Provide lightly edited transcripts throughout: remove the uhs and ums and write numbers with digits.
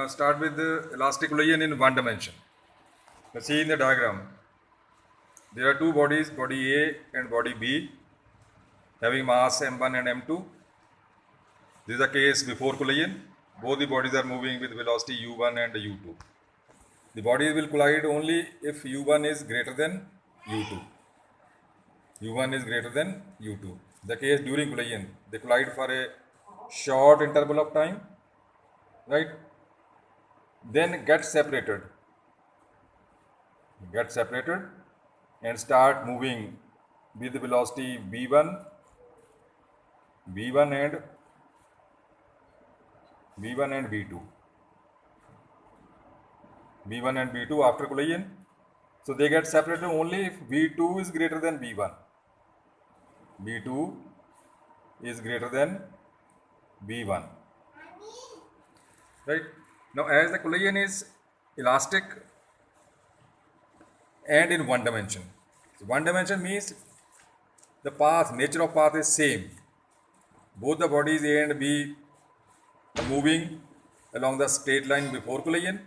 Start with the elastic collision in one dimension. Let's see in the diagram. There are two bodies, body A and body B, having mass m1 and m2. This is the case before collision. Both the bodies are moving with velocity u1 and u2. The bodies will collide only if u1 is greater than u2. u1 is greater than u2. The case during collision, they collide for a short interval of time, right? Then get separated and start moving with the velocity v1 and v2 after collision. So they get separated only if v2 is greater than v1. v2 is greater than v1, right? Now as the collision is elastic and in one dimension, so one dimension means the path, nature of path is same. Both the bodies A and B are moving along the straight line before collision.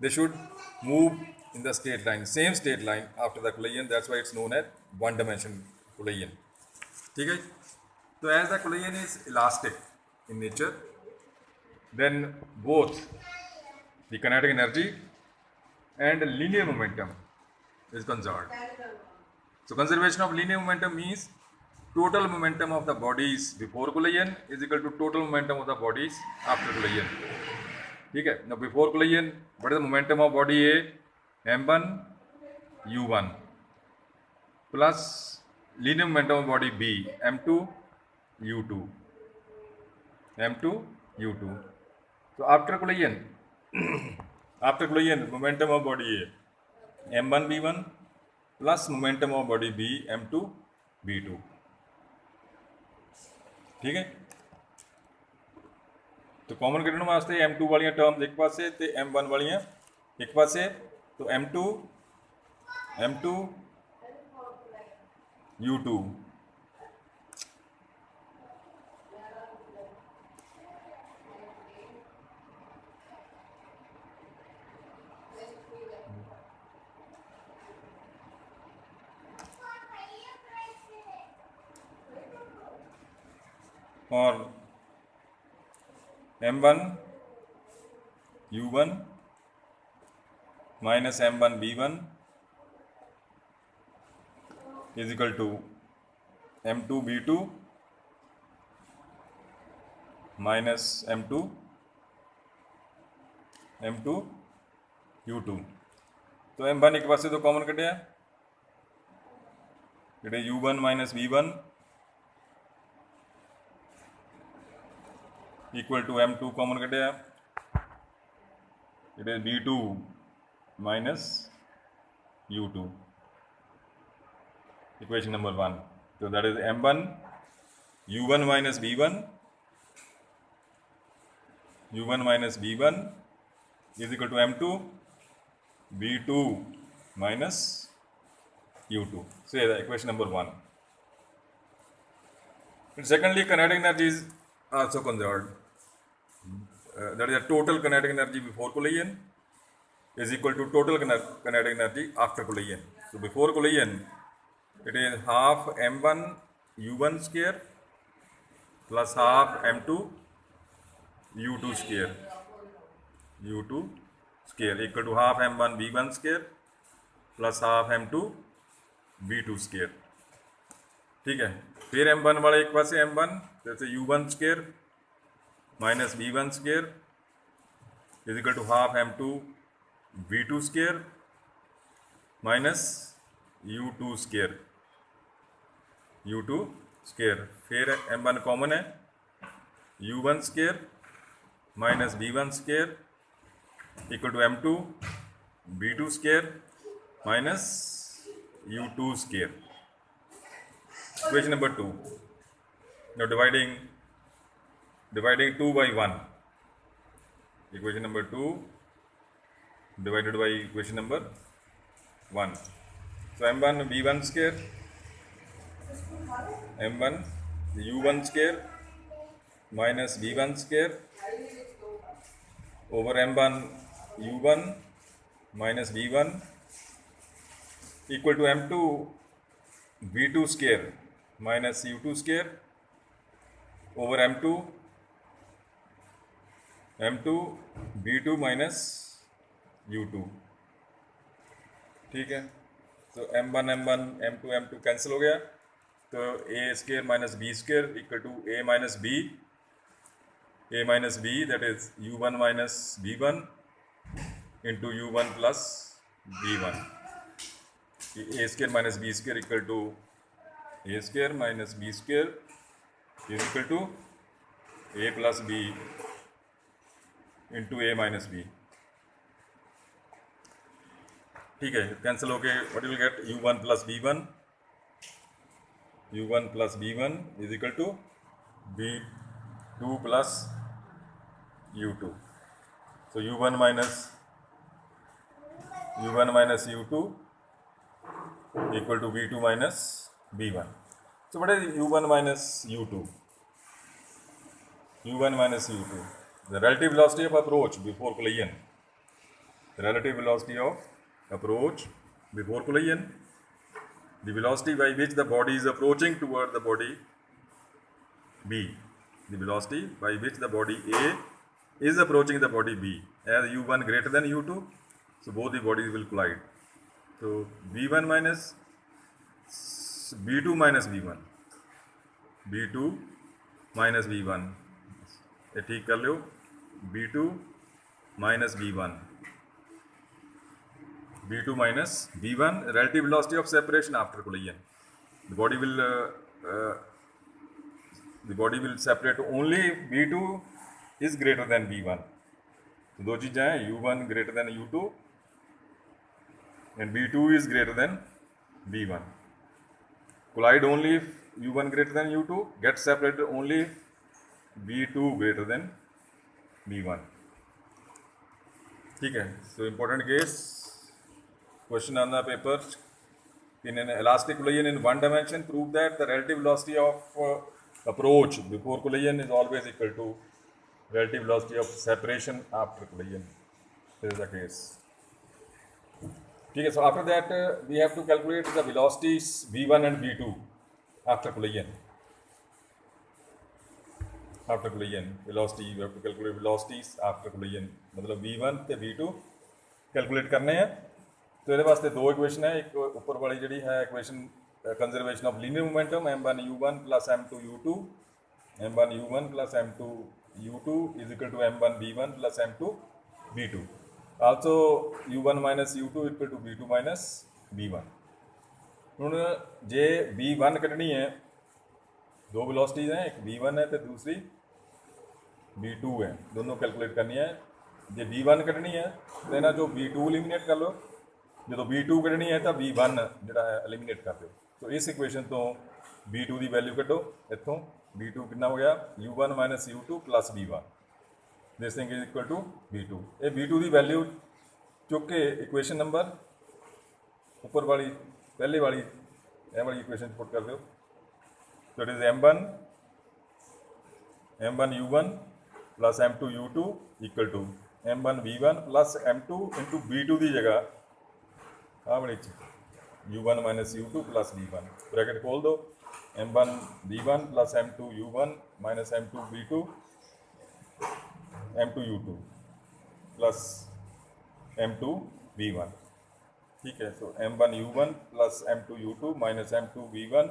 They should move in the straight line, same straight line after the collision. That's why it's known as one dimension collision. Okay? So as the collision is elastic in nature, then both the kinetic energy and linear momentum is conserved. So conservation of linear momentum means total momentum of the bodies before collision is equal to total momentum of the bodies after collision. Okay? Now before collision, what is the momentum of body A? m1 u1 plus linear momentum of body B, m2 u2. So after collision, momentum of body A, m1 v1 plus momentum of body B, m2 v2. ठीक है, तो common करने वास्ते m2 वाली terms एक पासे ते m1 वाली एक पासे, तो m2 u2 और m1 u1 minus m1 v1 is equal to m2 v2 minus m2 u2. तो m1 एक पास से तो कॉमन कटे u1 minus v1 equal to m2 common कटे it is v2 minus u2, equation number 1. So that is m1 u1 minus v1 is equal to m2 v2 minus u2. So the equation number 1. And secondly, kinetic energy is also conserved. That is the total kinetic energy before collision is equal to total kinetic energy after collision. So before collision, it is half m1 u1 square plus half m2 u2 square equal to half m1 v1 square plus half m2 v2 square. ठीक है, फिर m1 वाले एक पास से m1 जैसे u1 square minus v1 square is equal to half m2 v2 square minus u2 square. फिर m1 common है, u1 square minus v1 square equal to m2 v2 square minus u2 square. Equation number 2. Now dividing 2 by 1. Equation number 2 divided by equation number 1. So m1 v1 square, m1 u1 square minus v1 square over m1 u1 minus v1 equal to m2 v2 square minus u2 square over m2 v2 minus u2। ठीक है, तो m1 m2 m2 cancel हो गया, तो a square minus B square equal to a minus b that is u1 minus v1 into u1 plus v1। a square minus B square equal to a square minus B square is equal to a plus b into a minus b। ठीक है, cancel होके what will get u1 plus b1 is equal to b2 plus u2। so u1 minus u2 equal to v2 minus b1। so what is u1 minus u2? u1 minus u2, the relative velocity of approach before collision, the relative velocity of approach before collision, the velocity by which the body is approaching toward the body B, the velocity by which the body A is approaching the body B, as u1 greater than u2, so both the bodies will collide। so v1 minus b2 minus v1 ये ठीक कर लो, b2 minus v1 relative velocity of separation after collision, the body will separate only if v2 is greater than v1। तो दो चीज़ें हैं, u1 greater than u2 and v2 is greater than v1। collide only if u1 greater than u2, get separated only if v2 greater than v1। ठीक है, so important case question on the paper, in an elastic collision in one dimension, prove that the relative velocity of approach before collision is always equal to relative velocity of separation after collision। This is the case। ठीक है, so after that we have to calculate the velocities v1 and v2 after collision। after collision velocity, you have to calculate velocities after collision, मतलब v1 ਤੇ v2 calculate करने हैं। तो ये वास्ते दो इक्वेशन है, एक ऊपर वाली जी है equation conservation of linear momentum m1 u1 plus m2 u2, m1 u1 plus m2 u2 is equal to m1 v1 plus m2 v2, also u1 minus u2 equal to v2 minus v1। हुण जे v1 कढ़नी है, दो velocities हैं, एक v1 है तो दूसरी v2 है, दोनों कैलकुलेट करनी है। जे v1 कढ़नी है तो इन्हां जो v2 एलिमिनेट कर लो, जो v2 कढ़नी है तो v1 जिहड़ा है एलिमिनेट कर दो। तो इस इक्वेशन तो v2 की वैल्यू कड्डो, इत्थों v2 कितना हो गया u1 minus u2 plus v1, this thing is equal to v2। ये v2 की वैल्यू चुक के इक्वेशन नंबर ऊपर वाली पहले वाली यह वाली इक्वेशन पुट कर दो। तो it is m1 u1 plus m2 u2 equal to m1 v1 plus m2 into v2 की जगह हाँ बड़ी u1 minus u2 plus v1, bracket खोल दो, m1 v1 plus m2 u1 minus m2 v2 m2 u2 plus m2 v1। ठीक है, so m1 u1 plus m2 u2 minus m2 v1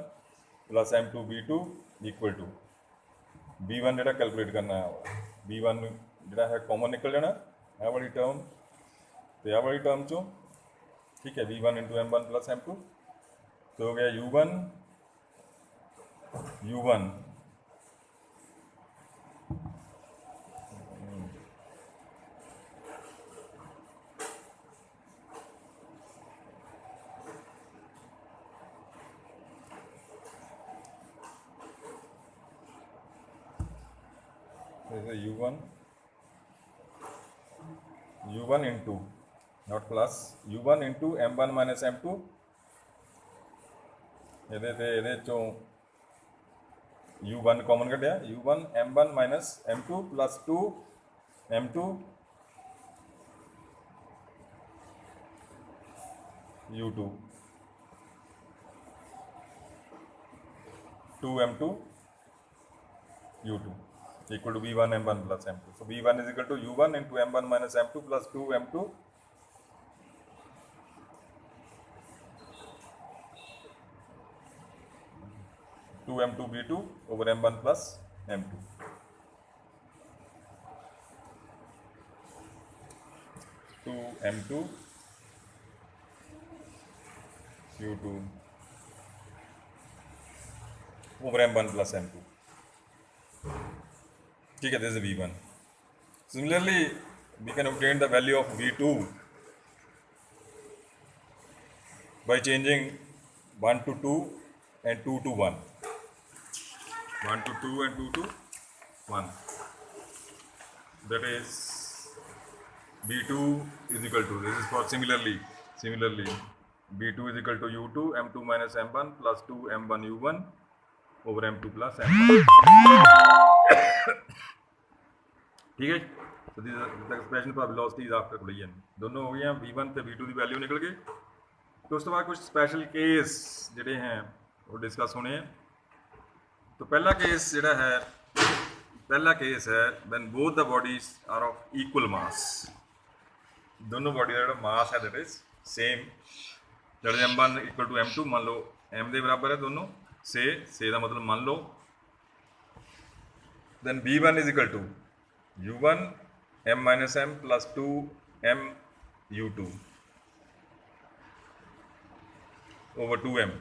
plus m2 v2 equal to v1 जो calculate करना है, v1 जो है common निकल जाना यह वाली टर्म तो यह वाली टर्म चो। ठीक है, v1 into m1 plus m2, तो हो गया u1 u1 into not plus u1 into m1 minus m2, ये चो u1 कॉमन कटिया, u1 m1 minus m2 plus 2 m2 U2 2m2 U2 equal to V1 M1 plus M2. So V1 is equal to U1 into M1 minus M2 plus 2m2 2m2 V2 over M1 plus M2. M2 U2 over M1 plus M2. ठीक है, this is V1. Similarly, we can obtain the value of V2 by changing 1 to 2 and 2 to 1. 1 to 2 and 2 to 1. That is B2 is equal to, this is for similarly B2 is equal to U2 M2 minus M1 plus 2 M1 U1 over M2 plus M1. ठीक है, तो this is the expression for velocities after collision. दोनों हो गए हैं, V1 ਤੇ V2 ਦੀ value निकल गई. तो उस तो बाद कुछ स्पैशल केस ਜਿਹੜੇ हैं वो डिस्कस होने हैं. तो पहला केस ਜਿਹੜਾ है when both the bodies are of equal mass. दोनों बॉडी का ਜਿਹੜਾ मास है दैट इज सेम. जब M1 इक्वल टू M2 मान लो M ਦੇ बराबर है दोनों, से ਦਾ मतलब मान लो. Then V1 is equal to U1 M minus M plus 2 M U2 over 2M.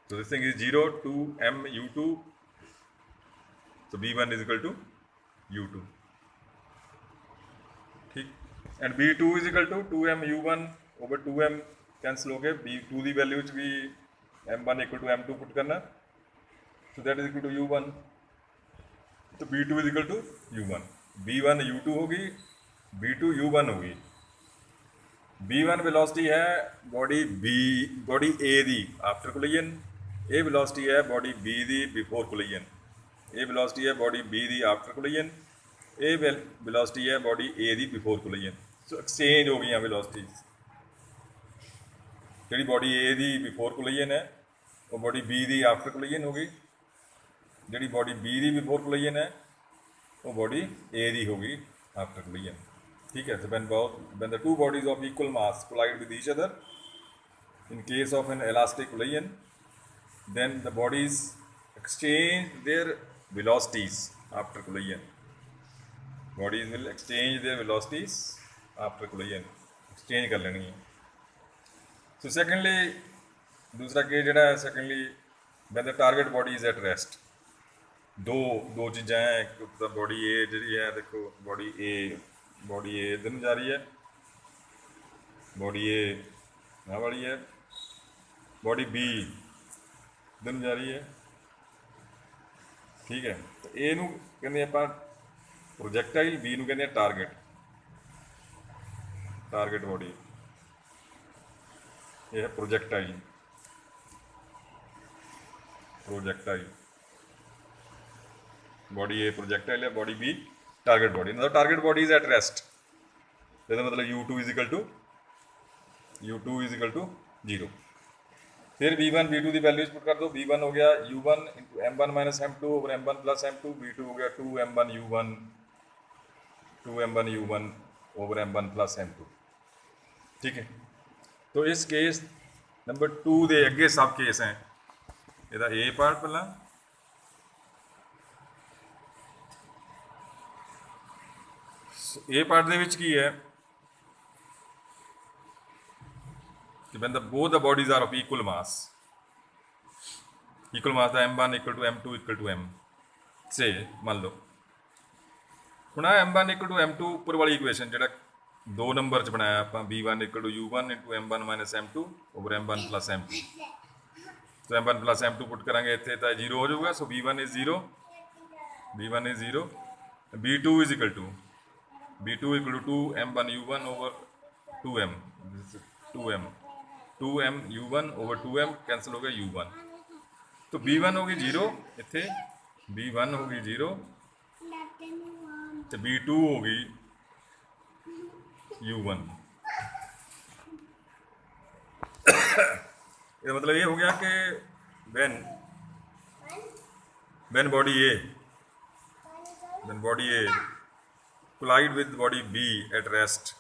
So this thing is 0, 2 M U2. So V1 is equal to U2. ठीक. And V2 is equal to 2M U1 over 2M cancel हो गए. V2 की value भी M1 equal to M2 put करना. So that is equal to U1. तो V2 is equal to U1. V1 U2 होगी, V2 U1 होगी. V1 velocity है body A the after collision. A velocity है body B the before collision. A velocity है body B the after collision. A velocity है body A the before collision. So exchange हो गई velocities. जी body A the before collision है वो body B the after collision होगी. जी body B the before collision है वो बॉडी A दी होगी आफ्टर कोलिजन. ठीक है. So when the two bodies of equal mass collide with each other in case of an elastic collision, then the bodies exchange their velocities after collision. Bodies will exchange their velocities after collision. Exchange कर लेनी है. So secondly, दूसरा case ਜਿਹੜਾ है secondly when the target body is at rest. दो चीज़ां हैं. एक तो बॉडी ए जी है, देखो बॉडी ए इधर जा रही है, बॉडी ए यहाँ वाली है, बॉडी बी इधर जा रही है. ठीक है. तो ए नूं कहंदे आपां प्रोजैक्टाइल, बी नूं कहंदे टारगेट बॉडी. ये है प्रोजैक्टाइल. बॉडी ए प्रोजैक्टाइल है, बॉडी बी टारगेट बॉडी. मतलब target body is at rest. इसका मतलब U2 इज इक्वल टू 0. फिर V1 V2 की वैल्यूज पुट कर दो. V1 हो गया U1 into M1 minus M2 over M1 plus M2. V2 हो गया 2 M1 U1 over M1 plus M2. ठीक है. तो इस केस नंबर 2 के अगे सब केस हैं. ਇਹਦਾ A पार्ट पहला, ए पार्ट ਦੇ ਵਿੱਚ ਕੀ ਹੈ कि when both the bodies are of equal mass the M1 equal to M2 equal to M से मान लो ਹੁਣ ਆ M1 equal to M2 ਉੱਪਰ ਵਾਲੀ ਇਕੁਏਸ਼ਨ ਜਿਹੜਾ 2 ਨੰਬਰ 'ਚ ਬਣਾਇਆ ਆਪਾਂ V1 equal to U1 into M1 minus M2 over M1 plus M2. तो M1 plus M2 पुट करांगे ਇੱਥੇ ਤਾਂ 0 ਹੋ ਜਾਊਗਾ. सो V1 is 0. B2 is equal to 2 M1 U1 over 2M. 2M U1 over 2M cancel हो गया U1. तो B1 होगी 0 इत्थे, B1 होगी 0 तो B2 होगी U1. ये मतलब ये हो गया कि when when body A when body A collide with body B at rest,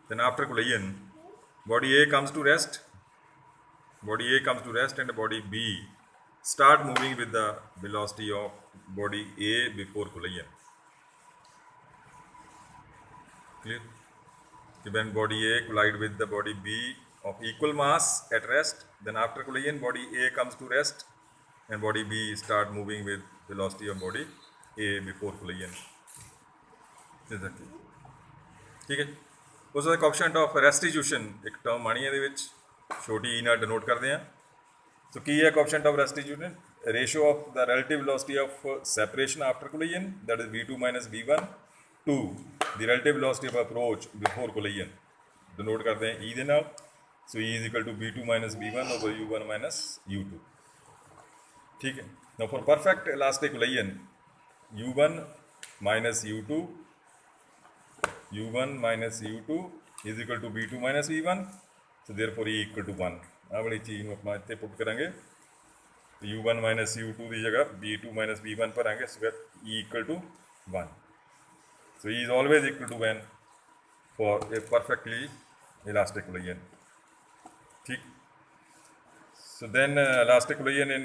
then after collision body A comes to rest, and body B start moving with the velocity of body A before collision. Clear? When body A collide with the body B of equal mass at rest, then after collision body A comes to rest and body B start moving with velocity of body A before collision. ठीक है। ਉਸ ਦਾ coefficient of ਰੈਸਟੀਟਿਊਸ਼ਨ ਇੱਕ term ਆਣੀ ਇਹਦੇ ਵਿੱਚ ਛੋਟੀ e ਨਾਲ denote ਕਰਦੇ ਆ। ਸੋ ਕੀ ਹੈ coefficient of restitution? Ratio of ਦਾ relative velocity of separation after collision, that is v2 minus v1 to the relative velocity of approach before collision, denote ਕਰਦੇ ਆ e ਦੇ ਨਾਲ। ਸੋ e is equal to v2 minus v1 over u1 minus u2। ठीक है। now for perfect elastic collision u1 minus u2 minus u2 is equal to v2 minus v1, so therefore e equal to 1। ਆ ਵਾਲੀ ਚੀਜ਼ ਨੂੰ ਆਪਾਂ ਇੱਥੇ ਪੁੱਟ ਕਰਾਂਗੇ u1 minus u2 ਦੀ ਜਗ੍ਹਾ v2 minus v1 ਭਰਾਂਗੇ, so that e equal to 1। so e is always equal to 1 for a perfectly elastic collision। ठीक। so then elastic collision in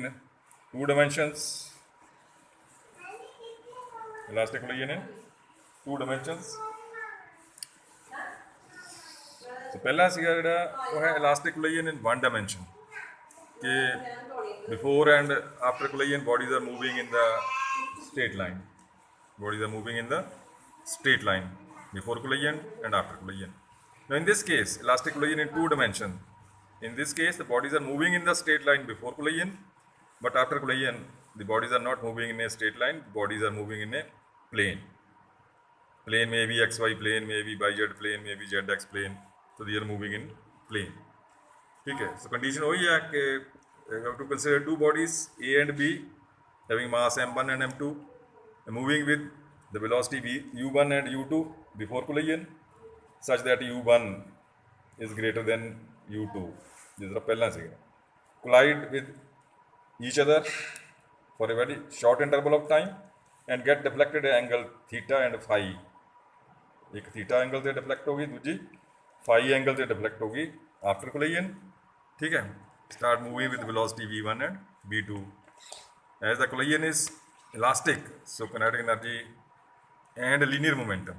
two dimensions, elastic collision in two dimensions। तो पहला सीगा ਜਿਹੜਾ ਉਹ ਹੈ elastic collision in one dimension, कि before and after collision bodies are moving in the straight line, before collision and after collision। now in this case elastic collision in two dimension, in this case the bodies are moving in the straight line before collision, but after collision the bodies are not moving in a straight line, the bodies are moving in a plane may be xy plane, may be yz plane, may be zx plane, so they are moving in plane। ठीक है। so condition वही है कि you have to consider two bodies A and B having mass m1 and m2 moving with the velocity v u1 and u2 before collision such that u1 is greater than u2, जिस तरह पहला सीगा, collide with each other for a very short interval of time and get deflected angle theta and phi। एक theta angle से deflect होगी, दूसरी phi angle से deflect होगी after collision। ठीक है। start moving with velocity v1 and v2 as the collision is elastic, so kinetic energy and linear momentum,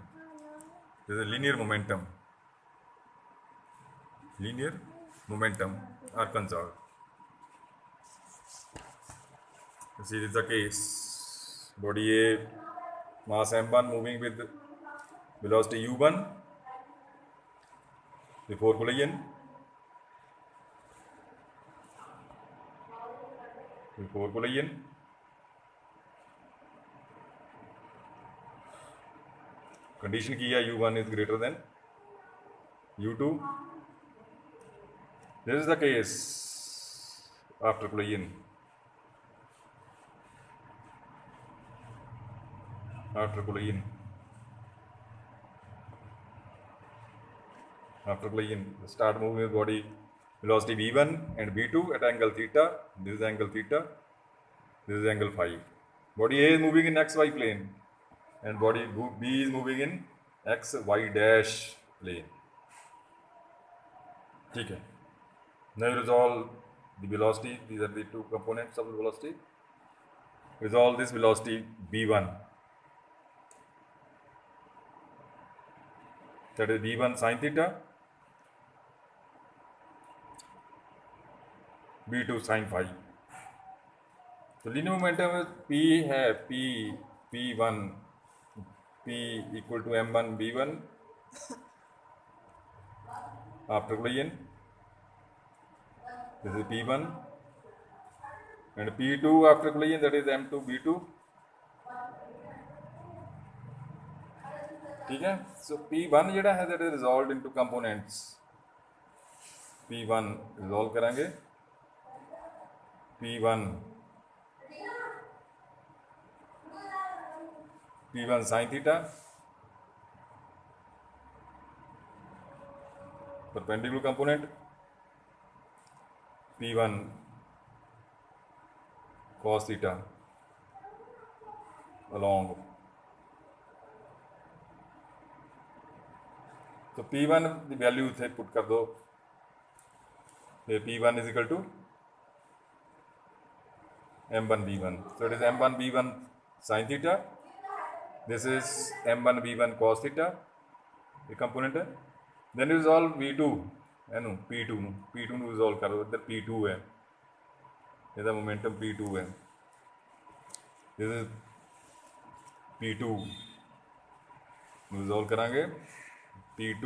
there is a linear momentum are conserved। this is the case, body A mass m1 moving with velocity u1 before collision, condition की है u1 is greater than u2। this is the case after collision, start moving with body velocity v1 and v2 at angle theta, this is angle theta, this is angle phi। body A is moving in xy plane and body B is moving in xy dash plane। ठीक है। now resolve the velocity, these are the two components of the velocity, resolve this velocity v1, that is v1 sin theta, v2 sin phi। तो linear momentum p है p1 p equal to m1 v1 after collision, this is p1, and p2 after collision, that is m2 v2। ठीक है। so p1 ਜਿਹੜਾ है that is resolved into components, p1 resolve करेंगे p1 sin theta perpendicular component P1 cos theta along. तो P1 की value थे put कर दो, P1 is equal to m1 b1. So it is m1 b1 sin theta. This is m1 b1 cos theta. ये component है. Then resolve v2 है no p2 ਨੂੰ resolve करो. इधर p2 है, ਇਹਦਾ मोमेंटम p2 है. This is p2 ਨੂੰ रिजॉल्व करांगे. p2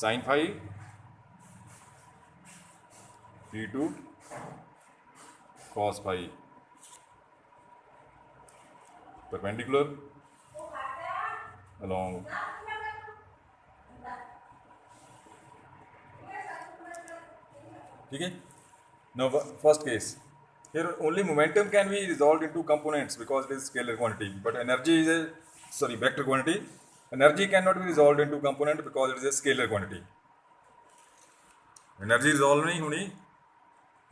sin phi, p2 cos phi perpendicular along. ठीक है. Now first case, here only momentum can be resolved into components because it is scalar quantity, but energy is a vector quantity. Energy cannot be resolved into component because it is a scalar quantity. Energy resolve नहीं होनी,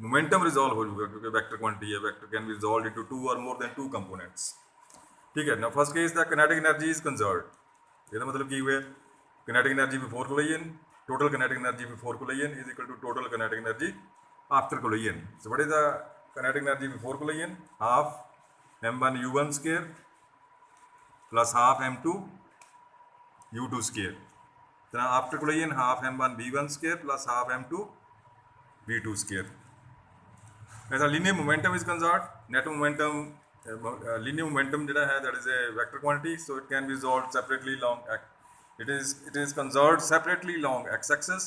momentum resolve हो जाएगा क्योंकि vector quantity है. Vector can be resolve into 2 और more than 2 components. ठीक है. Now first case the kinetic energy is conserved. ਇਹਦਾ मतलब ਕੀ हुआ, kinetic energy before collision, total kinetic energy before collision is equal to total kinetic energy after collision. So what is the kinetic energy before collision? Half m1 u1 square plus half m2 u2 square. then after collision half m1 v1 square plus half m2 v2 square. as a linear momentum is concerned, net momentum linear momentum jada hai, that is a vector quantity, so it can be resolved separately along it is conserved separately along x-axis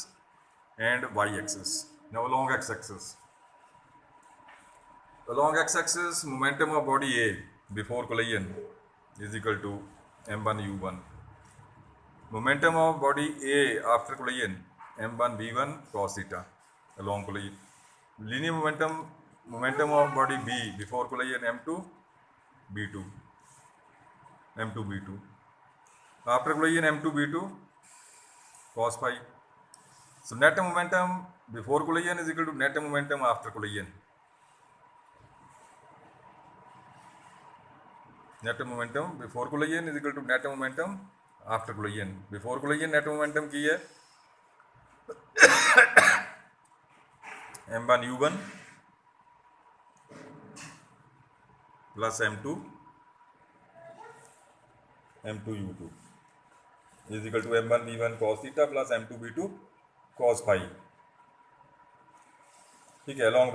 and y-axis. Now along x-axis, momentum of body A before collision is equal to m1 u1. Momentum of body A after collision m1 v1 cos theta along collision. Linear momentum of body B before collision m2 b2 after collision m2 b2 cos phi. So net momentum before collision is equal to net momentum after collision. Net momentum before collision is equal to net momentum after collision. Before collision net momentum की है m1 u1 plus m2 u2 is equal to m1 v1 cos theta plus m2 v2 cos phi. ठीक है. along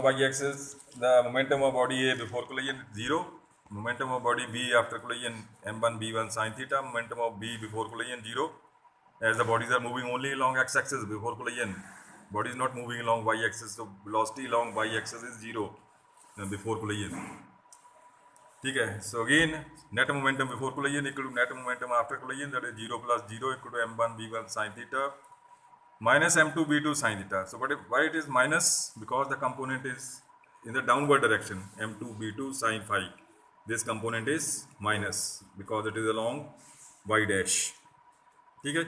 y-axis the momentum of body A before collision is 0. Momentum of body B after collision m1 b1 sin theta. Momentum of B before collision 0, as the bodies are moving only along x-axis before collision. Body is not moving along y-axis, so velocity along y-axis is 0 before collision. ठीक है. So again net momentum before collision equal to net momentum after collision, that is 0 plus 0 equal to m1 b1 sin theta minus m2 b2 sin theta. So why it is minus? Because the component is in the downward direction, m2 b2 sin phi. This component is minus because it is along y dash. ठीक है.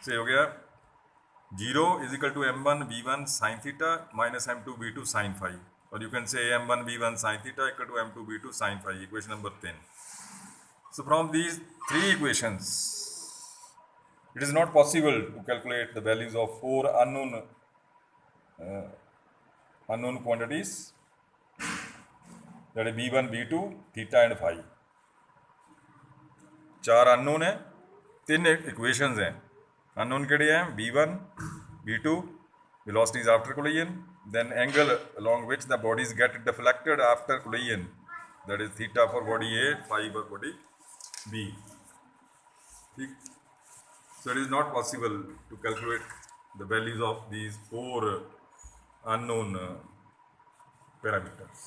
से हो गया 0 is equal to m1 b1 sin theta minus m2 b2 sin phi, or you can say m1 b1 sin theta equal to m2 b2 sin phi. Equation number 10. So from these three equations, it is not possible to calculate the values of 4 unknown quantities, that is b1 b2 theta and phi. 4 unknown है, 3 equations हैं. Unknown केड़े हैं? b1 b2 velocities after collision, then angle along which the bodies get deflected after collision, that is theta for body A, phi for body B. So it is not possible to calculate the values of these 4 unknown parameters.